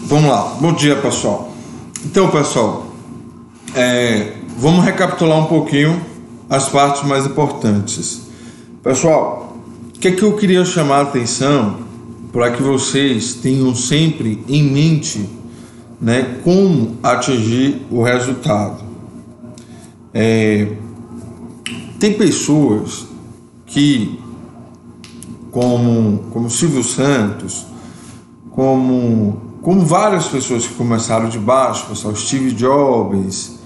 Vamos lá, bom dia pessoal. Então pessoal, vamos recapitular um pouquinho as partes mais importantes. Pessoal, o que é que eu queria chamar a atenção para que vocês tenham sempre em mente, né, como atingir o resultado. Tem pessoas que, como Silvio Santos, como várias pessoas que começaram de baixo, pessoal, Steve Jobs,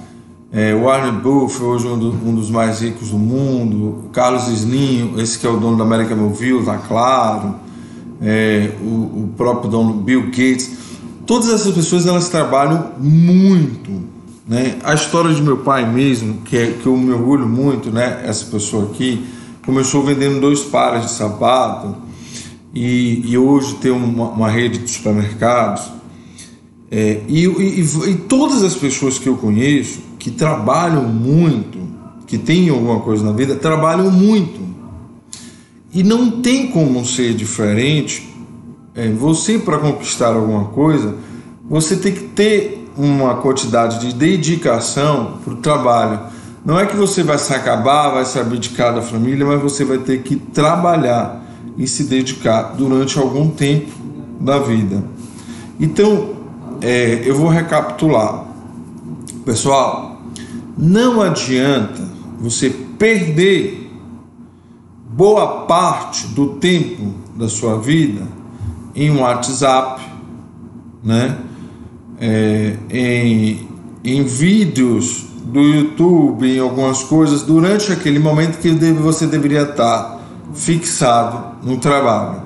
Warren Buffett, hoje um dos mais ricos do mundo, Carlos Slim, esse que é o dono da América Móvil, tá claro, o próprio dono Bill Gates. Todas essas pessoas, elas trabalham muito, né? A história de meu pai mesmo, que eu me orgulho muito, né? Essa pessoa aqui começou vendendo 2 pares de sapato e hoje tem uma rede de supermercados. E todas as pessoas que eu conheço que trabalham muito, que têm alguma coisa na vida, trabalham muito. E não tem como ser diferente. Você, para conquistar alguma coisa, você tem que ter uma quantidade de dedicação para o trabalho. Não é que você vai se acabar, vai se abdicar da família, mas você vai ter que trabalhar e se dedicar durante algum tempo da vida. Então, eu vou recapitular. Pessoal, não adianta você perder boa parte do tempo da sua vida em um WhatsApp, né? Em vídeos do YouTube, em algumas coisas, durante aquele momento que você deveria estar fixado no trabalho.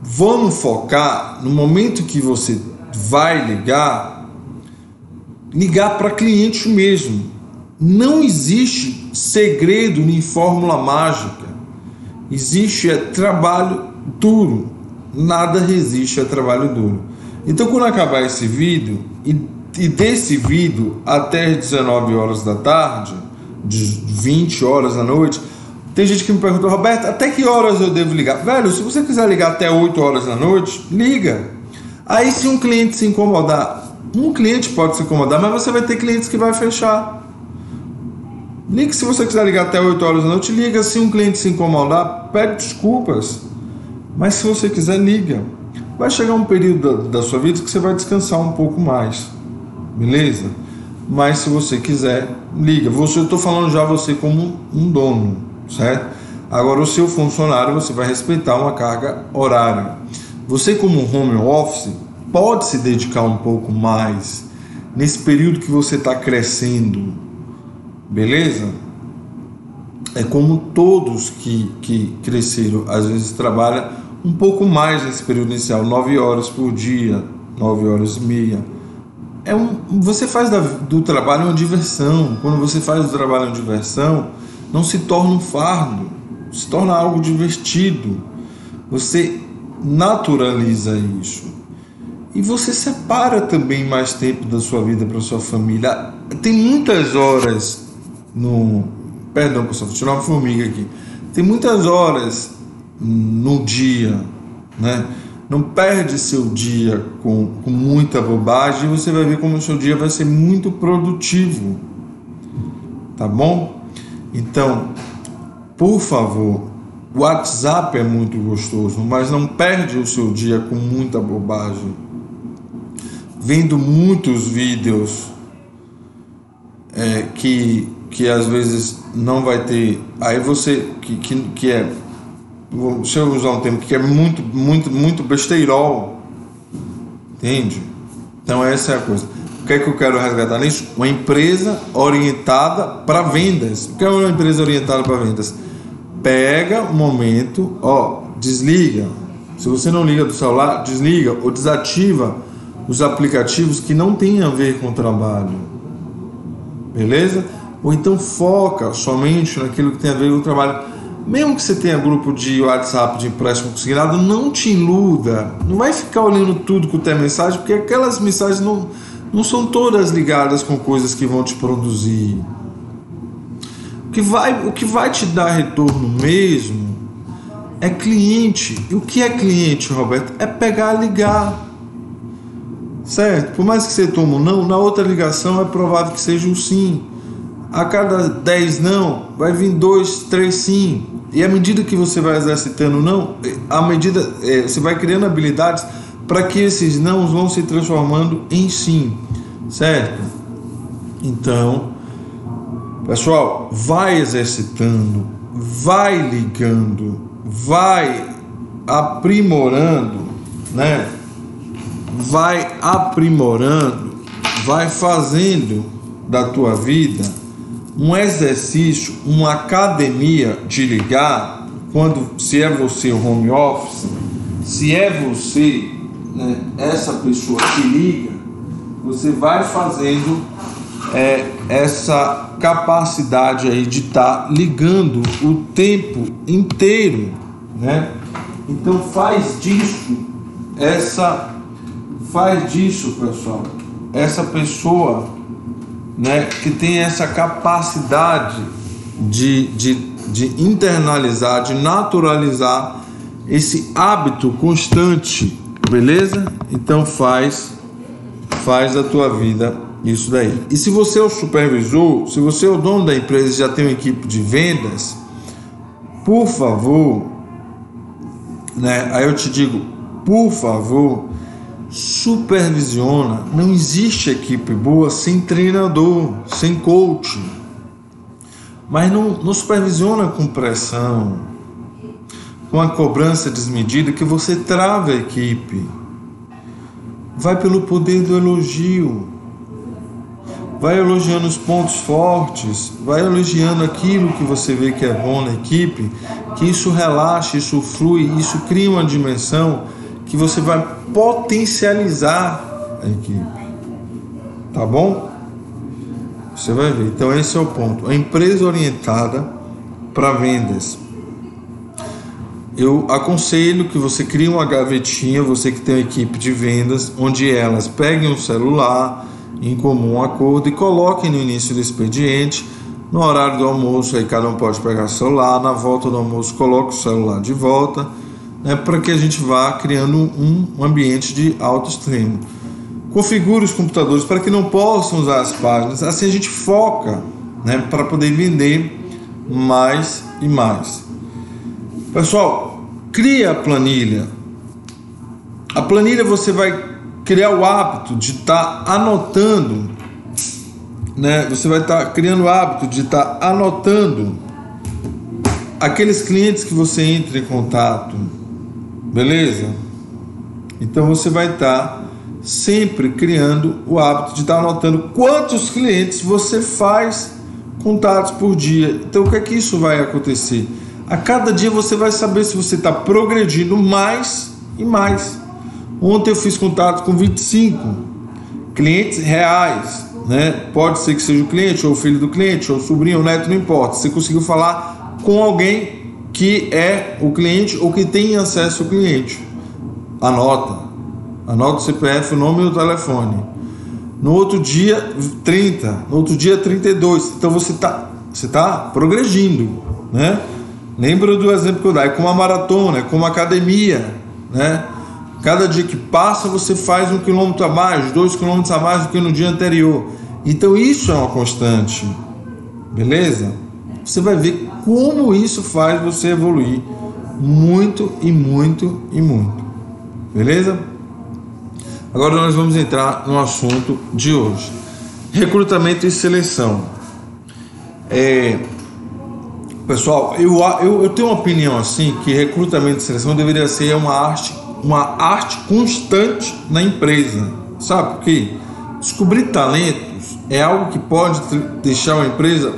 Vamos focar no momento que você vai ligar para cliente mesmo. Não existe segredo nem fórmula mágica. Existe trabalho duro. Nada resiste a trabalho duro. Então, quando acabar esse vídeo, e desse vídeo até as 19 horas da tarde, de 20 horas da noite, tem gente que me perguntou: Roberto, até que horas eu devo ligar? Velho, se você quiser ligar até 8 horas da noite, liga. Aí, se um cliente se incomodar, um cliente pode se incomodar, mas você vai ter clientes que vai fechar. Ligue. Se você quiser ligar até 8 horas da noite, liga. Se um cliente se incomodar, pede desculpas. Mas se você quiser, liga. Vai chegar um período da sua vida que você vai descansar um pouco mais, beleza? Mas se você quiser, liga. Eu estou falando já você como um dono, certo? Agora, o seu funcionário, você vai respeitar uma carga horária. Você, como home office, pode se dedicar um pouco mais nesse período que você está crescendo, beleza? É como todos que cresceram, às vezes trabalham um pouco mais nesse período inicial, 9 horas por dia, 9 horas e meia. Você faz do trabalho uma diversão. Quando você faz do trabalho uma diversão, não se torna um fardo, se torna algo divertido. Você naturaliza isso. E você separa também mais tempo da sua vida para sua família. Tem muitas horas Perdão, pessoal, vou tirar uma formiga aqui. Tem muitas horas no dia, né? Não perde seu dia com muita bobagem, e você vai ver como o seu dia vai ser muito produtivo, tá bom? Então, por favor, o WhatsApp é muito gostoso, mas não perde o seu dia com muita bobagem, vendo muitos vídeos que às vezes não vai ter. Aí você deixa eu usar um termo que é muito besteirol, entende? Então essa é a coisa. O que é que eu quero resgatar nisso? Uma empresa orientada para vendas. O que é uma empresa orientada para vendas? Pega um momento, desliga. Se você não liga do celular, desliga ou desativa os aplicativos que não têm a ver com o trabalho, beleza? Ou então foca somente naquilo que tem a ver com o trabalho. Mesmo que você tenha grupo de WhatsApp de empréstimo consignado, não te iluda. Não vai ficar olhando tudo que tem mensagem, porque aquelas mensagens não são todas ligadas com coisas que vão te produzir. O que vai te dar retorno mesmo é cliente. E o que é cliente, Roberto? É pegar e ligar. certo? Por mais que você tome um não, na outra ligação é provável que seja um sim. A cada 10 não, vai vir 2, 3 sim. E à medida que você vai exercitando o não, você vai criando habilidades para que esses nãos vão se transformando em sim, certo? Então, pessoal, vai exercitando, vai ligando, vai aprimorando, né? Vai aprimorando, vai fazendo da tua vida um exercício, uma academia de ligar. Se é você o home office, se é você, né, essa pessoa que liga, você vai fazendo essa capacidade aí de estar ligando o tempo inteiro, né? Então faz disso, pessoal, essa pessoa, né, que tem essa capacidade de internalizar, de naturalizar esse hábito constante, beleza? Então faz da tua vida isso daí. E se você é o supervisor, se você é o dono da empresa e já tem uma equipe de vendas, por favor, né, aí eu te digo, por favor, supervisiona. Não existe equipe boa sem treinador, sem coach. Mas não supervisiona com pressão, com a cobrança desmedida, que você trava a equipe. Vai pelo poder do elogio. Vai elogiando os pontos fortes, vai elogiando aquilo que você vê que é bom na equipe, que isso relaxa, isso flui, isso cria uma dimensão que você vai potencializar a equipe. Tá bom? Você vai ver. Então esse é o ponto. A empresa orientada para vendas. Eu aconselho que você crie uma gavetinha, você que tem uma equipe de vendas, onde elas peguem um celular em comum acordo e coloquem no início do expediente, no horário do almoço, aí cada um pode pegar o celular, na volta do almoço coloca o celular de volta, né, para que a gente vá criando um ambiente de alto extremo. Configure os computadores para que não possam usar as páginas, assim a gente foca, né, para poder vender mais e mais. Pessoal, cria a planilha. A planilha você vai criar o hábito de estar anotando, né? Você vai estar criando o hábito de estar anotando aqueles clientes que você entra em contato, beleza? Então você vai estar sempre criando o hábito de estar anotando quantos clientes você faz contatos por dia. Então o que é que isso vai acontecer? A cada dia você vai saber se você está progredindo mais e mais. Ontem eu fiz contato com 25 clientes reais, né? Pode ser que seja o cliente, ou o filho do cliente, ou o sobrinho, ou o neto, não importa. Você conseguiu falar com alguém que é o cliente ou que tem acesso ao cliente. Anota o CPF, o nome e o telefone. No outro dia 30, no outro dia 32. Então você tá progredindo, né? Lembra do exemplo que eu dei, é como uma maratona, é como uma academia, né? Cada dia que passa você faz 1 quilômetro a mais, 2 quilômetros a mais do que no dia anterior. Então isso é uma constante, beleza? Você vai ver como isso faz você evoluir muito e muito e muito, beleza? Agora nós vamos entrar no assunto de hoje: recrutamento e seleção. Pessoal, eu tenho uma opinião assim, que recrutamento e seleção deveria ser uma arte constante na empresa. Sabe por quê? Descobrir talentos é algo que pode deixar uma empresa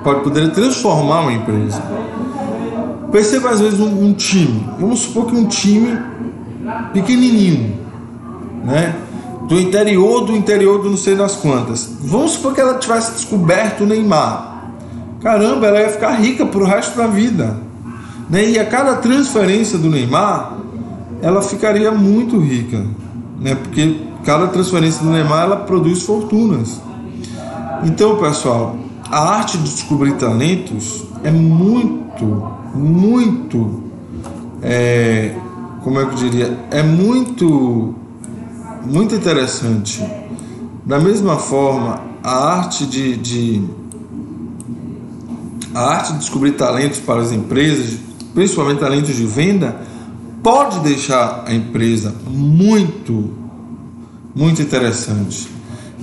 pode poder transformar uma empresa. Perceba às vezes um time. Vamos supor que um time pequenininho, né? Do interior do não sei das quantas. Vamos supor que ela tivesse descoberto o Neymar. Caramba, ela ia ficar rica pro resto da vida, né? E a cada transferência do Neymar, ela ficaria muito rica, né? Porque cada transferência do Neymar, ela produz fortunas. Então, pessoal, a arte de descobrir talentos é muito como é que eu diria, é muito interessante. Da mesma forma, a arte de descobrir talentos para as empresas, principalmente talentos de venda, pode deixar a empresa muito interessante.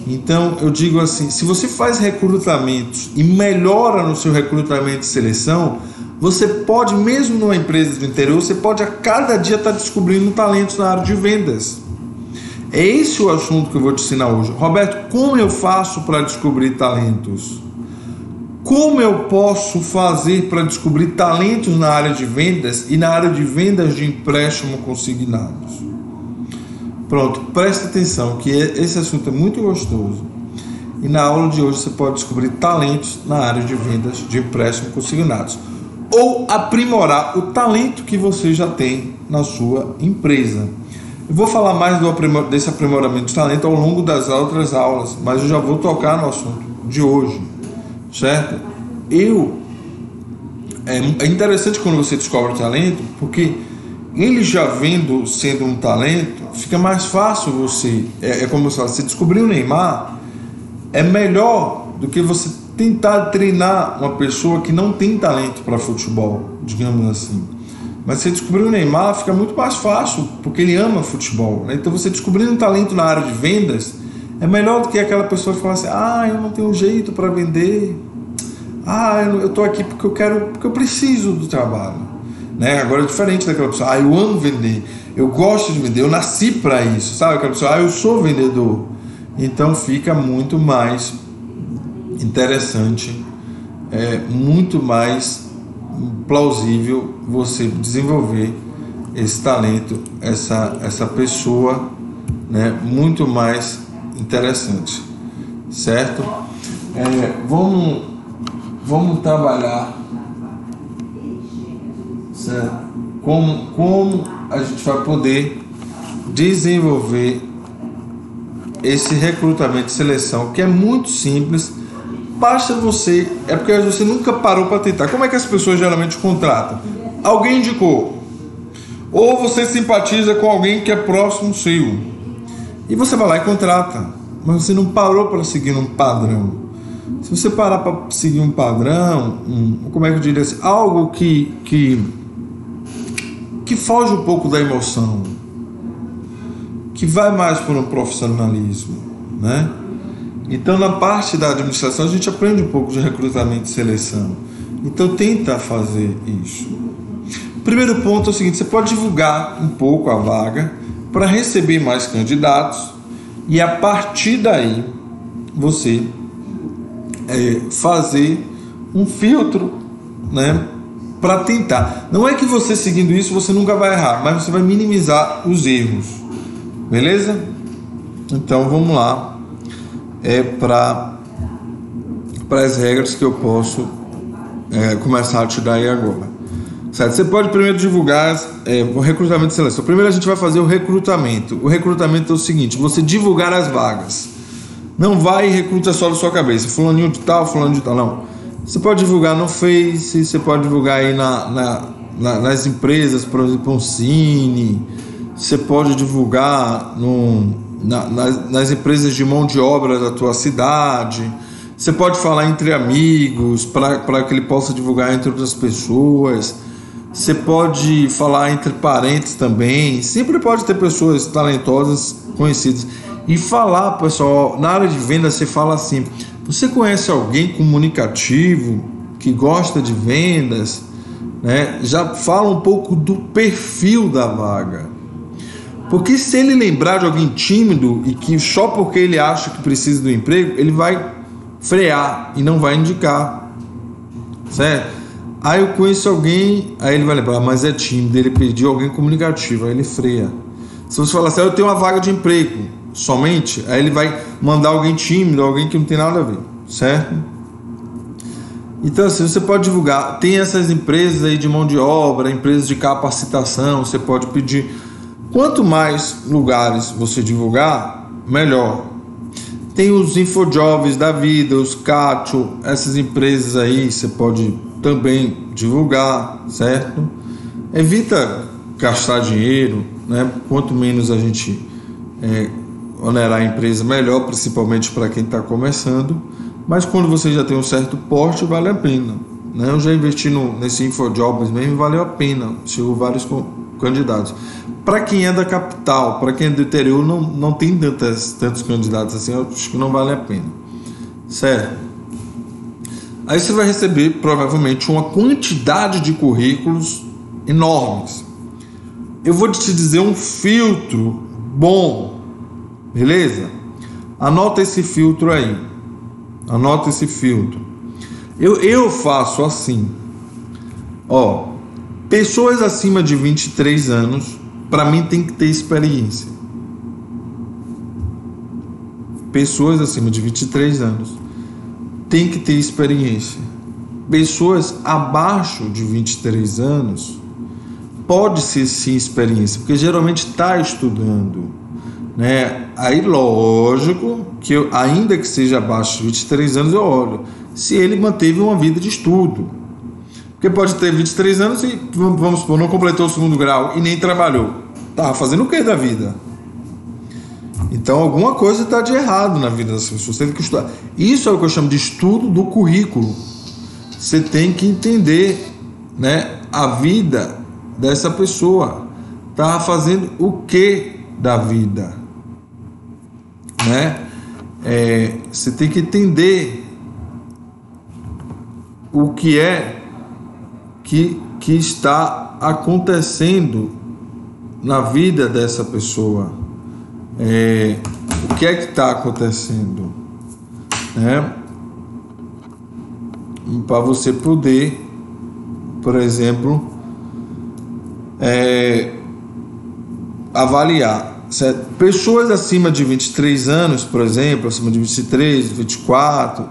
Então eu digo assim, se você faz recrutamentos e melhora no seu recrutamento e seleção, você pode, mesmo numa empresa do interior, você pode a cada dia estar descobrindo talentos na área de vendas. É esse o assunto que eu vou te ensinar hoje. Roberto, como eu faço para descobrir talentos? Como eu posso fazer para descobrir talentos na área de vendas e na área de vendas de empréstimo consignados? Pronto, presta atenção que esse assunto é muito gostoso. E na aula de hoje você pode descobrir talentos na área de vendas de empréstimo consignados. Ou aprimorar o talento que você já tem na sua empresa. Eu vou falar mais desse aprimoramento de talento ao longo das outras aulas, mas eu já vou tocar no assunto de hoje, certo? É interessante quando você descobre o talento, porque ele já sendo um talento, fica mais fácil você, como eu falo, você descobrir o Neymar, é melhor do que você tentar treinar uma pessoa que não tem talento para futebol, digamos assim. Mas você descobrir o Neymar fica muito mais fácil, porque ele ama futebol, né? Então você descobrindo um talento na área de vendas é melhor do que aquela pessoa que fala assim, eu não tenho jeito para vender, eu estou aqui porque eu preciso do trabalho, né? Agora é diferente daquela pessoa, eu amo vender, eu gosto de vender, eu nasci para isso, sabe? Aquela pessoa, eu sou vendedor. Então fica muito mais interessante, muito mais plausível você desenvolver esse talento, essa pessoa, né, muito mais interessante, certo? Vamos trabalhar, certo? Como a gente vai poder desenvolver esse recrutamento e seleção, que é muito simples. Basta você, porque você nunca parou para tentar. Como é que as pessoas geralmente contratam? Alguém indicou, ou você simpatiza com alguém que é próximo seu, e você vai lá e contrata, mas você não parou para seguir um padrão. Se você parar para seguir um padrão, como é que eu diria assim, algo que foge um pouco da emoção, que vai mais para um profissionalismo, né? Então, na parte da administração, a gente aprende um pouco de recrutamento e seleção. Então, tenta fazer isso. Primeiro ponto é o seguinte, você pode divulgar um pouco a vaga para receber mais candidatos e, a partir daí, você fazer um filtro, né, para tentar. Não é que você seguindo isso, você nunca vai errar, mas você vai minimizar os erros. Beleza? Então, vamos lá. Para as regras que eu posso começar a te dar aí agora, certo? Você pode primeiro divulgar o recrutamento e seleção. Primeiro a gente vai fazer o recrutamento. O recrutamento é o seguinte, você divulgar as vagas. Não vai e recruta só da sua cabeça, fulano de tal, não. Você pode divulgar no Face, você pode divulgar aí nas empresas, por exemplo, um Cine, você pode divulgar nas empresas de mão de obra da tua cidade, você pode falar entre amigos para que ele possa divulgar entre outras pessoas, você pode falar entre parentes também, sempre pode ter pessoas talentosas conhecidas. E falar, pessoal, na área de venda você fala assim, você conhece alguém comunicativo que gosta de vendas, né? Já fala um pouco do perfil da vaga. Porque se ele lembrar de alguém tímido e que só porque ele acha que precisa do emprego, ele vai frear e não vai indicar, certo? Aí eu conheço alguém, aí ele vai lembrar, mas é tímido, ele pediu alguém comunicativo, aí ele freia. Se você falar assim, eu tenho uma vaga de emprego somente, aí ele vai mandar alguém tímido, alguém que não tem nada a ver, certo? Então assim, você pode divulgar, tem essas empresas aí de mão de obra, empresas de capacitação, você pode pedir. Quanto mais lugares você divulgar, melhor. Tem os Infojobs da vida, os Catio, essas empresas aí você pode também divulgar, certo? Evita gastar dinheiro, né? Quanto menos a gente onerar a empresa, melhor, principalmente para quem está começando. Mas quando você já tem um certo porte, vale a pena, né? Eu já investi nesse InfoJobs mesmo, valeu a pena, chegou vários candidatos. Para quem é da capital, para quem é do interior, não tem tantos candidatos assim, eu acho que não vale a pena, certo? Aí você vai receber provavelmente uma quantidade de currículos enormes. Eu vou te dizer um filtro bom, beleza? Anota esse filtro aí. Anota esse filtro. Eu faço assim. Ó, pessoas acima de 23 anos, para mim tem que ter experiência. Pessoas acima de 23 anos tem que ter experiência. Pessoas abaixo de 23 anos pode ser sim experiência, porque geralmente está estudando, né? Aí lógico que eu, ainda que seja abaixo de 23 anos, eu olho se ele manteve uma vida de estudo, porque pode ter 23 anos e, vamos supor, não completou o segundo grau e nem trabalhou, tá fazendo o que da vida? Então alguma coisa está de errado na vida das pessoas, você tem que estudar. Isso é o que eu chamo de estudo do currículo. Você tem que entender, né, a vida dessa pessoa, está fazendo o que da vida, né? Você tem que entender o que é que está acontecendo na vida dessa pessoa, o que é que está acontecendo, né? Para você poder, por exemplo, avaliar, certo? Pessoas acima de 23 anos, por exemplo, acima de 23, 24,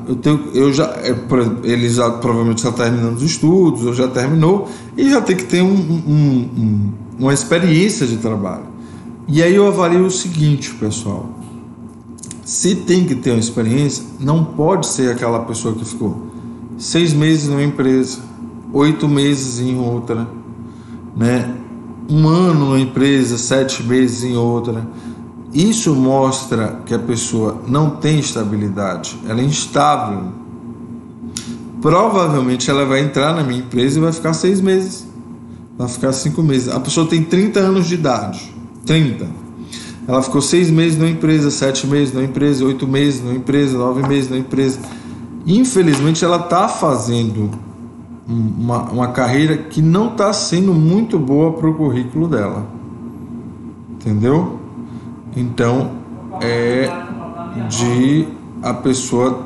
ele já provavelmente está terminando os estudos, ou já terminou, e já tem que ter uma experiência de trabalho. E aí eu avalio o seguinte, pessoal: se tem que ter uma experiência, não pode ser aquela pessoa que ficou 6 meses numa empresa, 8 meses em outra, né? 1 ano numa empresa, 7 meses em outra. Isso mostra que a pessoa não tem estabilidade, ela é instável. Provavelmente ela vai entrar na minha empresa e vai ficar 6 meses, vai ficar 5 meses. A pessoa tem 30 anos de idade, 30. Ela ficou 6 meses numa empresa, 7 meses numa empresa, 8 meses numa empresa, 9 meses numa empresa. Infelizmente ela está fazendo uma carreira que não está sendo muito boa para o currículo dela, entendeu? Então a pessoa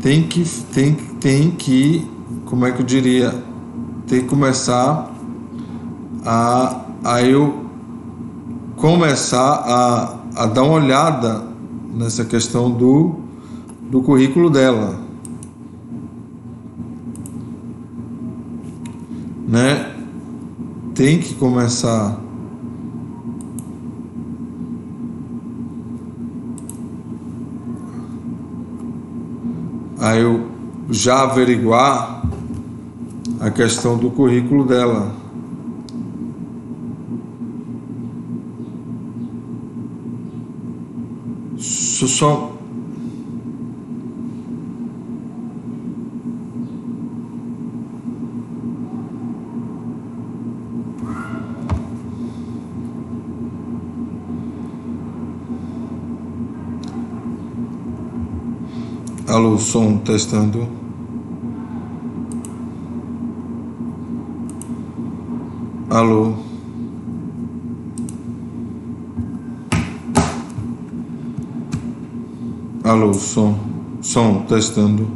tem que, como é que eu diria, tem que começar eu começar a dar uma olhada nessa questão do currículo dela, né? Tem que começar a eu já averiguar a questão do currículo dela. Só alô, som testando. Alô. Alô, som testando.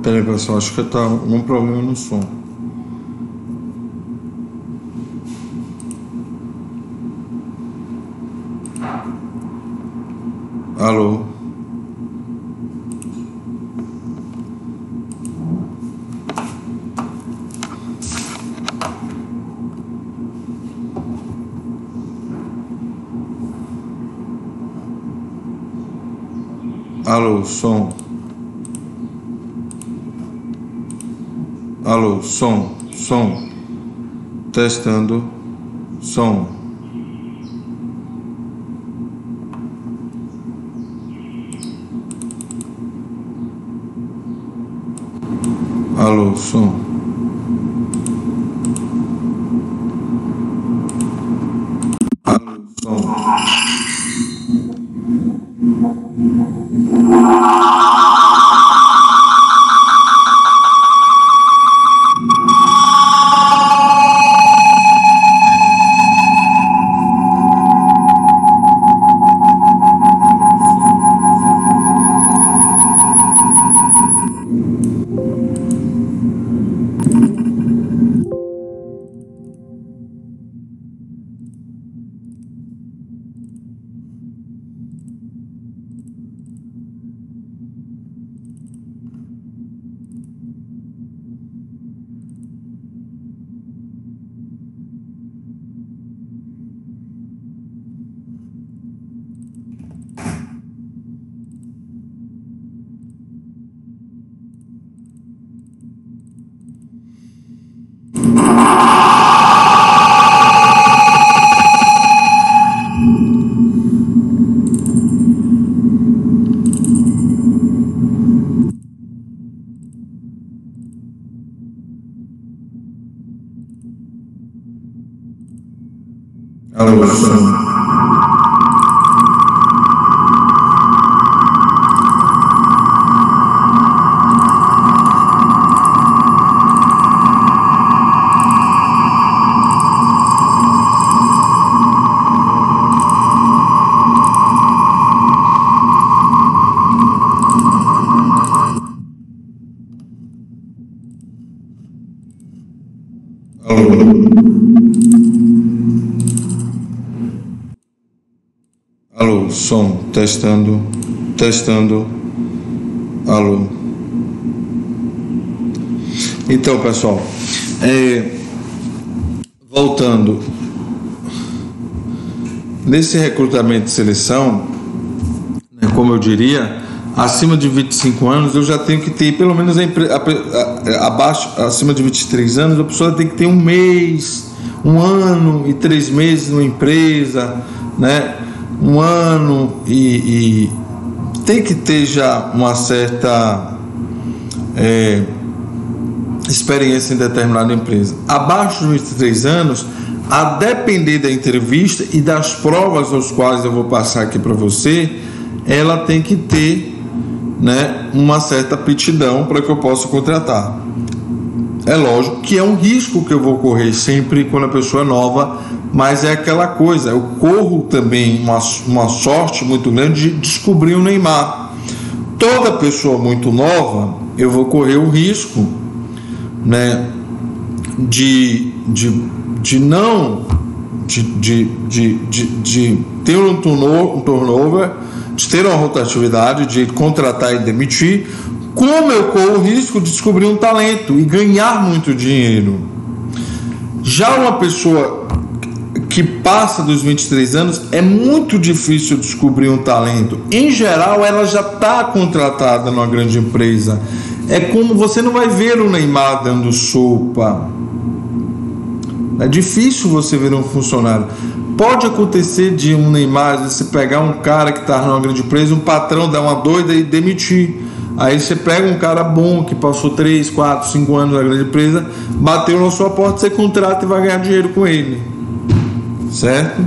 Peraí, pessoal, acho que tá algum problema no som. Alô. Alô, som. Alô, som, som. Testando, som. Alô, som. Alô, som. Alô, som. Alô, som, testando, testando, alô. Então, pessoal, voltando, nesse recrutamento de seleção, como eu diria, acima de 25 anos eu já tenho que ter, pelo menos acima de 23 anos, a pessoa tem que ter 1 mês, 1 ano e 3 meses numa empresa, né? 1 ano e tem que ter já uma certa experiência em determinada empresa. Abaixo de 23 anos, a depender da entrevista e das provas aos quais eu vou passar aqui para você, ela tem que ter, né, uma certa aptidão para que eu possa contratar. É lógico que é um risco que eu vou correr sempre quando a pessoa é nova, mas é aquela coisa, eu corro também uma sorte muito grande de descobrir o Neymar. Toda pessoa muito nova, eu vou correr o risco, né, de ter um turnover, de ter uma rotatividade, de contratar e demitir, como eu corro o risco de descobrir um talento e ganhar muito dinheiro. Já uma pessoa que passa dos 23 anos, é muito difícil descobrir um talento. Em geral, ela já está contratada numa grande empresa. É como você não vai ver o Neymar dando sopa. É difícil você ver um funcionário. Pode acontecer de um Neymar, você pegar um cara que está numa grande empresa, um patrão dar uma doida e demitir. Aí você pega um cara bom que passou 3, 4, 5 anos na grande empresa, bateu na sua porta, você contrata e vai ganhar dinheiro com ele. Certo?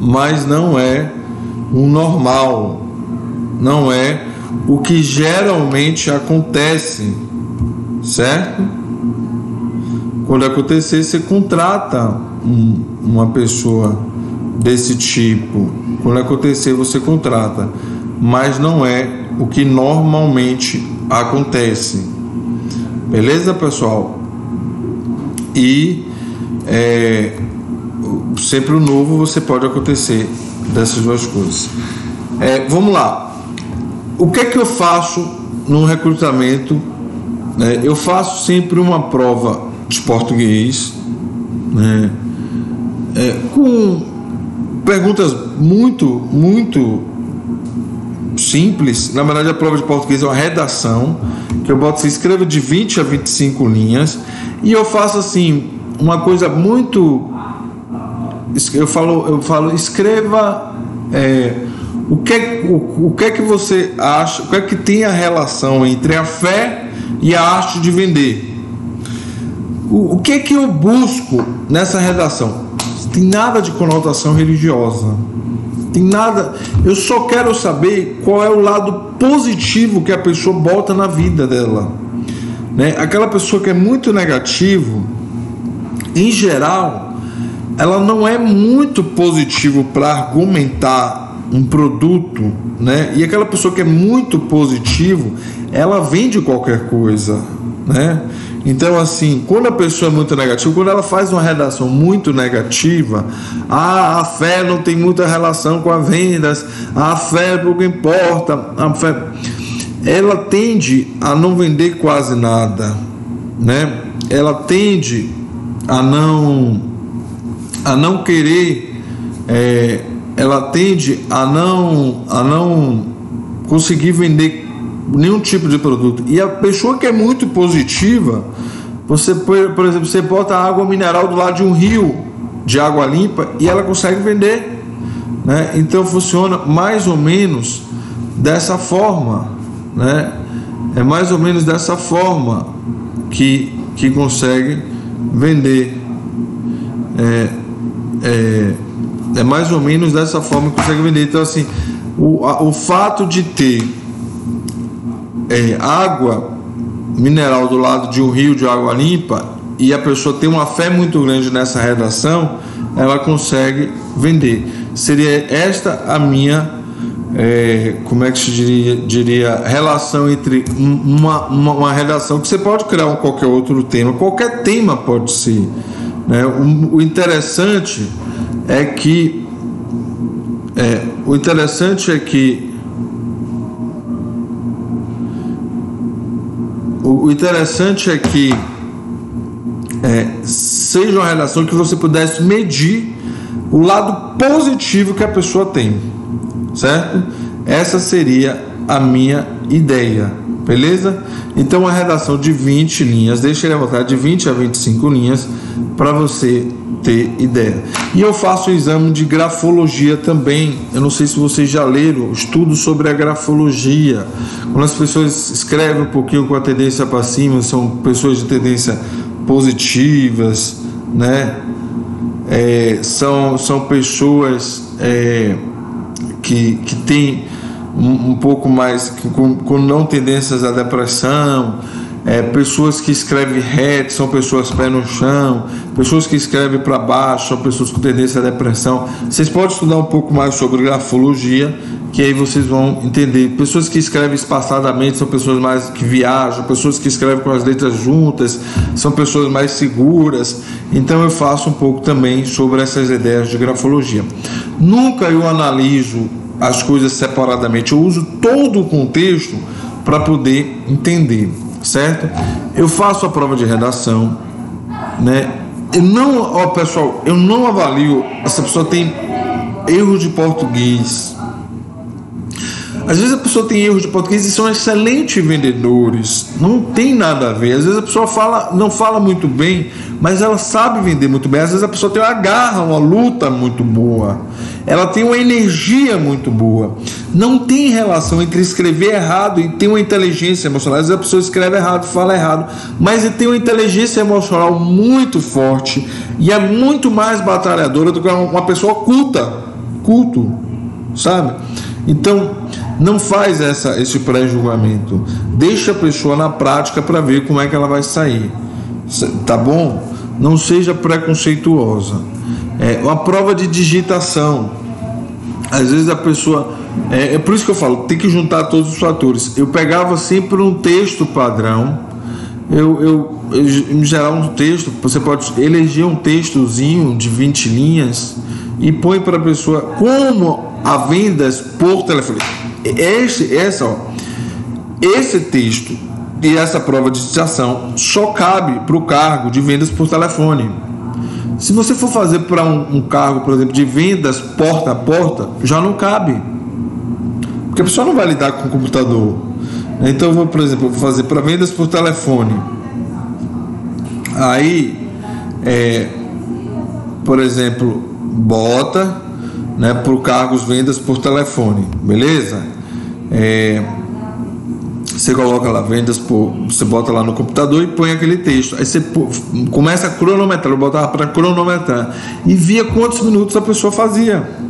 Mas não é o normal, não é o que geralmente acontece, certo? Quando acontecer, você contrata uma pessoa desse tipo. Quando acontecer, você contrata, mas não é o que normalmente acontece. Beleza, pessoal? E sempre o novo você pode acontecer dessas duas coisas. Vamos lá. O que é que eu faço no recrutamento? Eu faço sempre uma prova de português, né, com perguntas muito simples. Na verdade, a prova de português é uma redação, que eu boto, você escreva de 20 a 25 linhas, e eu faço assim, uma coisa muito... Eu falo, escreva o que é que você acha, o que é que tem a relação entre a fé e a arte de vender. O que é que eu busco nessa redação? Não tem nada de conotação religiosa. Tem nada. Eu só quero saber qual é o lado positivo que a pessoa bota na vida dela, né? Aquela pessoa que é muito negativo, em geral, ela não é muito positivo para argumentar um produto, né? E aquela pessoa que é muito positivo, ela vende qualquer coisa, né? Então, assim, quando a pessoa é muito negativa, quando ela faz uma redação muito negativa, a fé não tem muita relação com as vendas, a fé pouco importa, a fé, ela tende a não vender quase nada, né? Ela tende a não querer, ela tende a não conseguir vender nenhum tipo de produto. E a pessoa que é muito positiva, você, por exemplo, você bota água mineral do lado de um rio de água limpa e ela consegue vender, né? Então funciona mais ou menos dessa forma, né? É mais ou menos dessa forma que consegue vender. É mais ou menos dessa forma que consegue vender. Então, assim, o fato de ter água mineral do lado de um rio de água limpa e a pessoa tem uma fé muito grande nessa redação, ela consegue vender. Seria esta a minha, como é que se diria relação entre uma redação, que você pode criar qualquer outro tema, qualquer tema pode ser, né? O interessante é que seja uma relação que você pudesse medir o lado positivo que a pessoa tem, certo? Essa seria a minha ideia, beleza? Então, uma redação de 20 linhas, deixa ele à vontade, de 20 a 25 linhas, para você ter ideia. E eu faço o exame de grafologia também. Eu não sei se vocês já leram estudos sobre a grafologia. Quando as pessoas escrevem um pouquinho com a tendência para cima, são pessoas de tendência positivas, né? São pessoas que têm um pouco mais com não tendências à depressão. Pessoas que escrevem reto são pessoas pé no chão, pessoas que escrevem para baixo são pessoas com tendência à depressão. Vocês podem estudar um pouco mais sobre grafologia, que aí vocês vão entender. Pessoas que escrevem espaçadamente são pessoas mais que viajam, pessoas que escrevem com as letras juntas são pessoas mais seguras. Então eu faço um pouco também sobre essas ideias de grafologia. Nunca eu analiso as coisas separadamente, eu uso todo o contexto para poder entender, certo? Eu faço a prova de redação, né? Pessoal, eu não avalio essa pessoa tem erro de português. Às vezes a pessoa tem erros de português e são excelentes vendedores. Não tem nada a ver. Às vezes a pessoa não fala muito bem, mas ela sabe vender muito bem. Às vezes a pessoa tem uma garra, uma luta muito boa. Ela tem uma energia muito boa. Não tem relação entre escrever errado e ter uma inteligência emocional. Às vezes a pessoa escreve errado, fala errado, mas ele tem uma inteligência emocional muito forte e é muito mais batalhadora do que uma pessoa culto, sabe? Então, não faz esse pré-julgamento. Deixa a pessoa na prática para ver como é que ela vai sair. Tá bom? Não seja preconceituosa. Uma prova de digitação. Às vezes a pessoa... É por isso que eu falo, tem que juntar todos os fatores. Eu pegava sempre um texto padrão. Em geral, um texto, você pode eleger um textozinho de 20 linhas e põe para a pessoa como a vendas por telefone. Esse texto e essa prova de digitação só cabe para o cargo de vendas por telefone. Se você for fazer para um cargo, por exemplo, de vendas porta a porta, já não cabe. Porque a pessoa não vai lidar com o computador. Então, por exemplo, vou fazer para vendas por telefone. Aí, por exemplo, bota, né, para o cargos vendas por telefone, beleza? Você coloca lá vendas por, você bota lá no computador e põe aquele texto. Aí você começa a cronometrar, eu botava para cronometrar e via quantos minutos a pessoa fazia.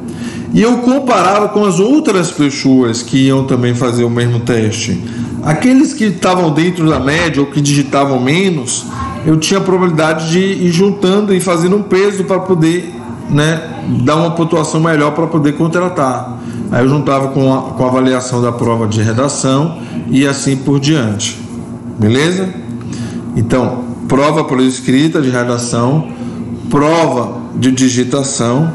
E eu comparava com as outras pessoas que iam também fazer o mesmo teste. Aqueles que estavam dentro da média ou que digitavam menos, eu tinha a probabilidade de ir juntando e fazendo um peso para poder, né, dar uma pontuação melhor para poder contratar. Aí eu juntava com a avaliação da prova de redação e assim por diante. Beleza? Então, prova por escrita de redação, prova de digitação,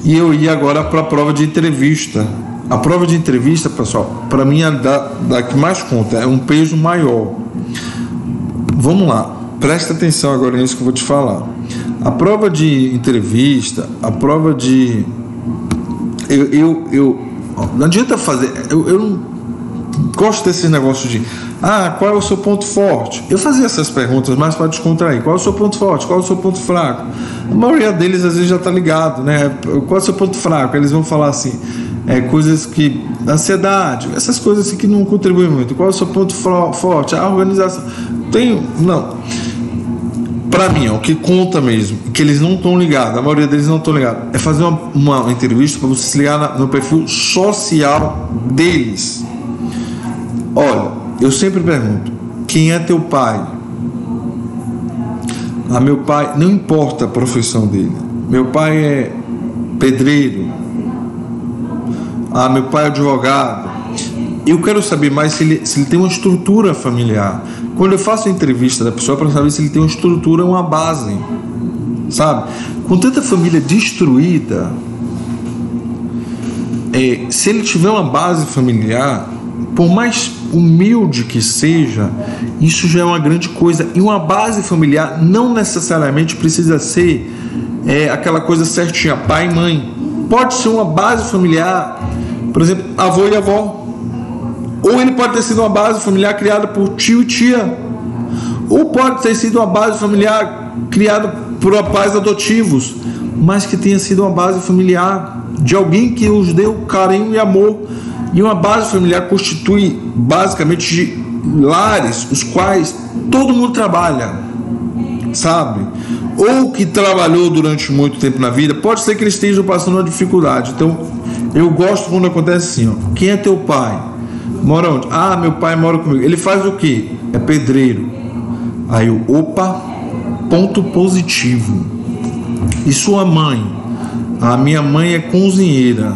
e eu ia agora para a prova de entrevista. A prova de entrevista, pessoal, para mim é da que mais conta, é um peso maior. Vamos lá, presta atenção agora nisso que eu vou te falar. A prova de entrevista, a prova de... não adianta fazer... Eu não gosto desse negócio de... qual é o seu ponto forte? Eu fazia essas perguntas mais para descontrair. Qual é o seu ponto forte? Qual é o seu ponto fraco? A maioria deles às vezes já está ligado, né? Qual é o seu ponto fraco? Eles vão falar assim, coisas que... ansiedade, essas coisas assim que não contribuem muito. Qual é o seu ponto forte? A organização... Não. Para mim, o que conta mesmo, que eles não estão ligados, a maioria deles não estão ligados, é fazer uma entrevista para você se ligar no perfil social deles. Olha, eu sempre pergunto, quem é teu pai? Meu pai, não importa a profissão dele, meu pai é pedreiro, meu pai é advogado. Eu quero saber mais se ele tem uma estrutura familiar. Quando eu faço a entrevista da pessoa, para saber se ele tem uma estrutura, uma base, sabe? Com tanta família destruída, se ele tiver uma base familiar, por mais humilde que seja, isso já é uma grande coisa. E uma base familiar não necessariamente precisa ser aquela coisa certinha, pai e mãe. Pode ser uma base familiar, por exemplo, avô e avó. Ou ele pode ter sido uma base familiar criada por tio e tia. Ou pode ter sido uma base familiar criada por pais adotivos, mas que tenha sido uma base familiar de alguém que os deu carinho e amor. E uma base familiar constitui basicamente de lares, os quais todo mundo trabalha, sabe? Ou que trabalhou durante muito tempo na vida. Pode ser que eles estejam passando uma dificuldade. Então, eu gosto quando acontece assim, quem é teu pai? Mora onde? Meu pai mora comigo. Ele faz o quê? É pedreiro. Aí ponto positivo. E sua mãe? Minha mãe é cozinheira.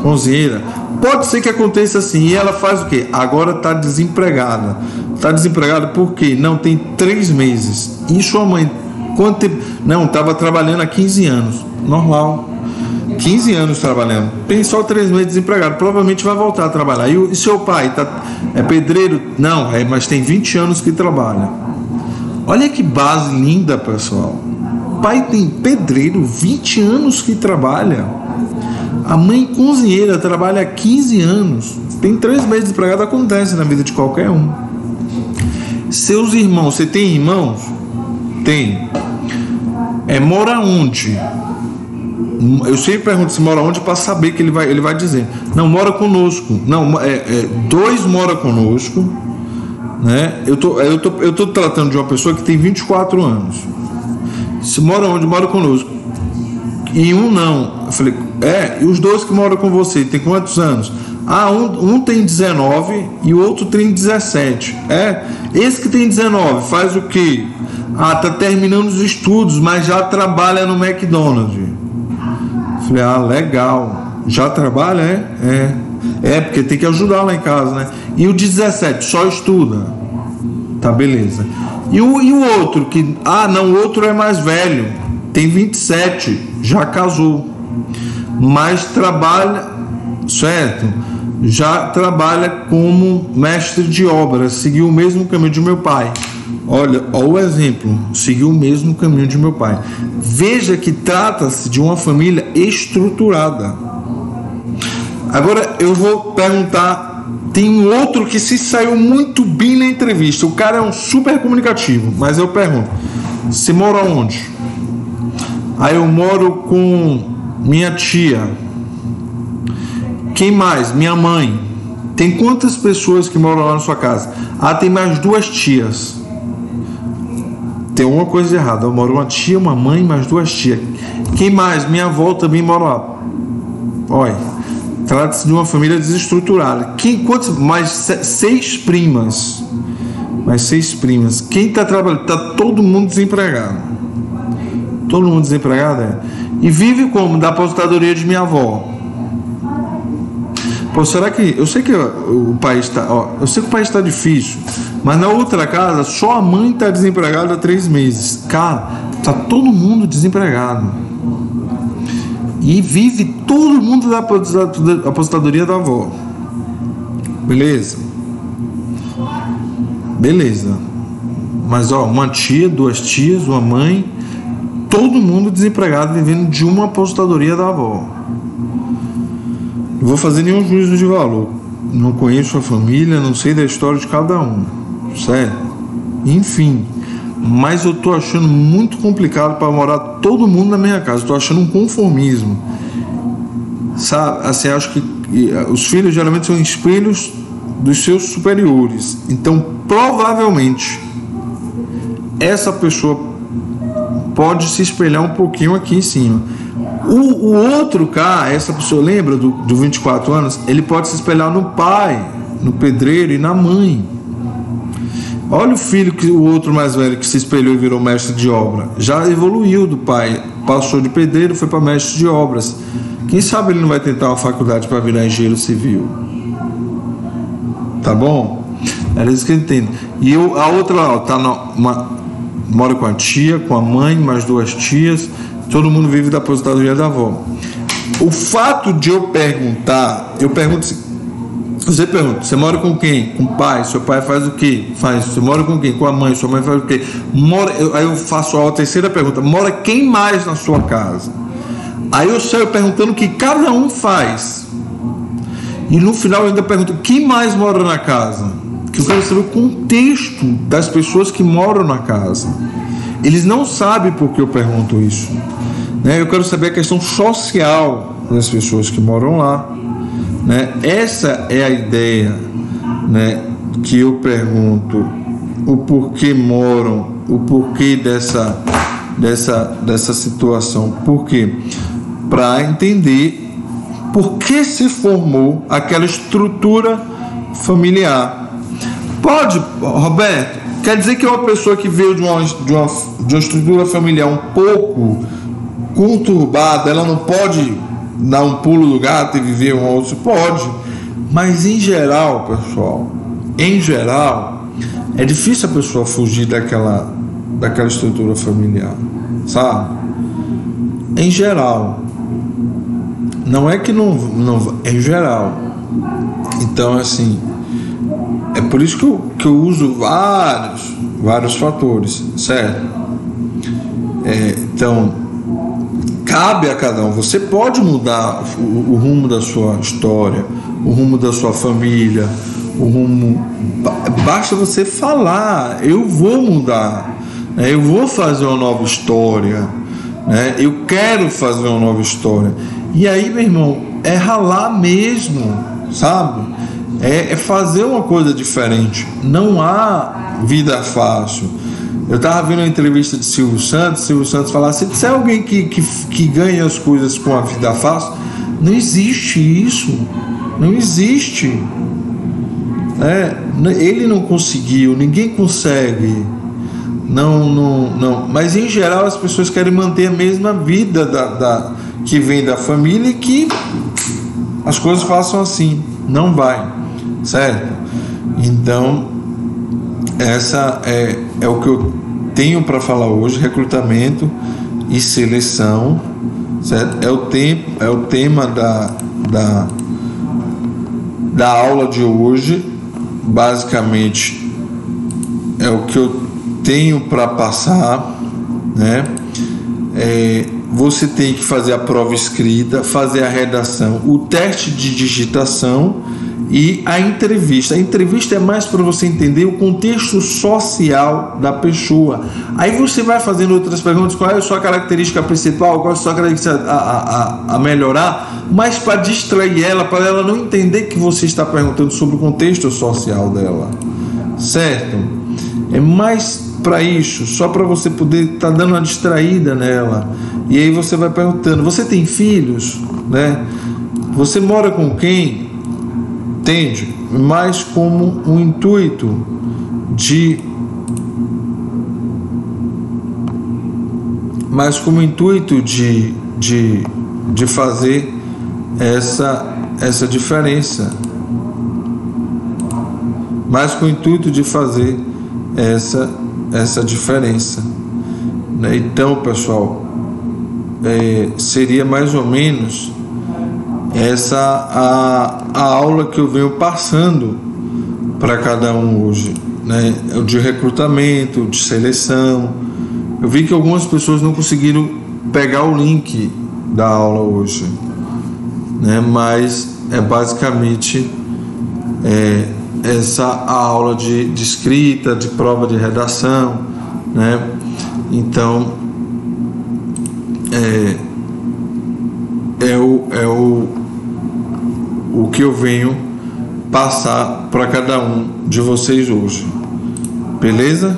Cozinheira. Pode ser que aconteça assim. E ela faz o quê? Agora está desempregada. Está desempregada por quê? Não, tem 3 meses. E sua mãe? Quanto tempo? Não, estava trabalhando há 15 anos. Normal. 15 anos trabalhando, tem só 3 meses desempregado, provavelmente vai voltar a trabalhar. E seu pai é pedreiro? Não, mas tem 20 anos que trabalha. Olha que base linda, pessoal. O pai tem pedreiro, 20 anos que trabalha. A mãe cozinheira trabalha há 15 anos, tem 3 meses desempregado. Acontece na vida de qualquer um. Seus irmãos, você tem irmãos? Tem. Mora onde? Eu sempre pergunto se mora onde para saber que ele vai dizer. Não, mora conosco. Não, 2 mora conosco, né? Eu tô tratando de uma pessoa que tem 24 anos. Se mora onde? Mora conosco. E um não. Eu falei, e os 2 que moram com você, tem quantos anos? Um tem 19 e o outro tem 17. Esse que tem 19 faz o quê? Tá terminando os estudos, mas já trabalha no McDonald's. Falei, legal. Já trabalha? Porque tem que ajudar lá em casa, né? E o 17 só estuda. Tá, beleza. E o outro que... o outro é mais velho. Tem 27. Já casou. Mas trabalha... Certo? Já trabalha como mestre de obras. Seguiu o mesmo caminho de meu pai. Olha o exemplo, seguiu o mesmo caminho de meu pai. Veja que trata-se de uma família estruturada. Agora eu vou perguntar, tem um outro que se saiu muito bem na entrevista, o cara é um super comunicativo, mas eu pergunto, você mora onde? Aí eu moro com minha tia. Quem mais? Minha mãe. Tem quantas pessoas que moram lá na sua casa? Ah, tem mais 2 tias. Tem alguma coisa errada. Eu moro uma tia, uma mãe, mais 2 tias. Quem mais? Minha avó também mora lá. Olha, trata-se de uma família desestruturada. Mais 6 primas. Mais 6 primas. Quem está trabalhando? Está todo mundo desempregado. Todo mundo desempregado, é. E vive como? Da aposentadoria de minha avó. Pô, será que... Eu sei que o país está... Eu sei que o país está difícil, mas na outra casa, só a mãe está desempregada há 3 meses. Cara, tá todo mundo desempregado. E vive todo mundo da aposentadoria da avó. Beleza? Beleza. Mas, uma tia, 2 tias, uma mãe... Todo mundo desempregado vivendo de uma aposentadoria da avó. Não vou fazer nenhum juízo de valor. Não conheço a família, não sei da história de cada um. Certo? Enfim. Mas eu tô achando muito complicado para morar todo mundo na minha casa. Tô achando um conformismo. Sabe? Assim, acho que os filhos geralmente são espelhos dos seus superiores. Então, provavelmente, essa pessoa pode se espelhar um pouquinho aqui em cima. O outro cara, essa pessoa, lembra do 24 anos? Ele pode se espelhar no pai, no pedreiro e na mãe. Olha o filho, o outro mais velho que se espelhou e virou mestre de obra. Já evoluiu do pai, passou de pedreiro, foi para mestre de obras. Quem sabe ele não vai tentar uma faculdade para virar engenheiro civil? Tá bom? Era isso que eu entendo. E a outra lá, mora com a tia, com a mãe, mais 2 tias, todo mundo vive da aposentadoria da avó. O fato de eu pergunto, você pergunta, você mora com quem? Com o pai, seu pai faz o quê? Você mora com quem? Com a mãe, sua mãe faz o quê? Aí eu faço a 3ª pergunta, mora quem mais na sua casa? Aí eu saio perguntando o que cada um faz. E no final eu ainda pergunto, quem mais mora na casa? Que eu quero saber o contexto das pessoas que moram na casa. Eles não sabem por que eu pergunto isso, né? Eu quero saber a questão social das pessoas que moram lá, né? Essa é a ideia, né? Que eu pergunto o porquê moram, o porquê dessa situação. Por quê? Para entender por que se formou aquela estrutura familiar. Pode, Roberto, quer dizer que uma pessoa que veio de uma estrutura familiar um pouco conturbada, ela não pode dar um pulo do gato e viver um outro? Pode, mas em geral, pessoal, é difícil a pessoa fugir daquela estrutura familiar, sabe? Em geral, não é que não, em geral. Então, assim, é por isso que eu uso vários fatores, certo? Então, cabe a cada um. Você pode mudar o rumo da sua história, o rumo da sua família, o rumo. Basta você falar, eu vou mudar, né? Eu vou fazer uma nova história, né? Eu quero fazer uma nova história. E aí, meu irmão, é ralar mesmo, sabe? É fazer uma coisa diferente. Não há vida fácil. Eu estava vendo uma entrevista de Silvio Santos falar assim, se é alguém que ganha as coisas com a vida fácil, não existe isso. Não existe. Ele não conseguiu, ninguém consegue. Não. Mas em geral as pessoas querem manter a mesma vida que vem da família e que as coisas façam assim. Não vai. Certo? Então, essa é o que eu tenho para falar hoje: recrutamento e seleção, certo? É o tema da aula de hoje. Basicamente, é o que eu tenho para passar, né? você tem que fazer a prova escrita, fazer a redação, o teste de digitação e a entrevista. A entrevista é mais para você entender o contexto social da pessoa. Aí você vai fazendo outras perguntas: qual é a sua característica principal, qual é a sua característica a melhorar, mas para distrair ela, para ela não entender que você está perguntando sobre o contexto social dela, certo? É mais para isso, só para você poder estar dando uma distraída nela. E aí você vai perguntando: você tem filhos, né? Você mora com quem? Entende? Mas como um intuito de fazer essa diferença, mas com o intuito de fazer essa diferença, né? Então, pessoal, seria mais ou menos essa a aula que eu venho passando para cada um hoje, né? De recrutamento, de seleção. Eu vi que algumas pessoas não conseguiram pegar o link da aula hoje, né? Mas é basicamente essa aula de escrita, de prova de redação, né? Então o que eu venho passar para cada um de vocês hoje, beleza?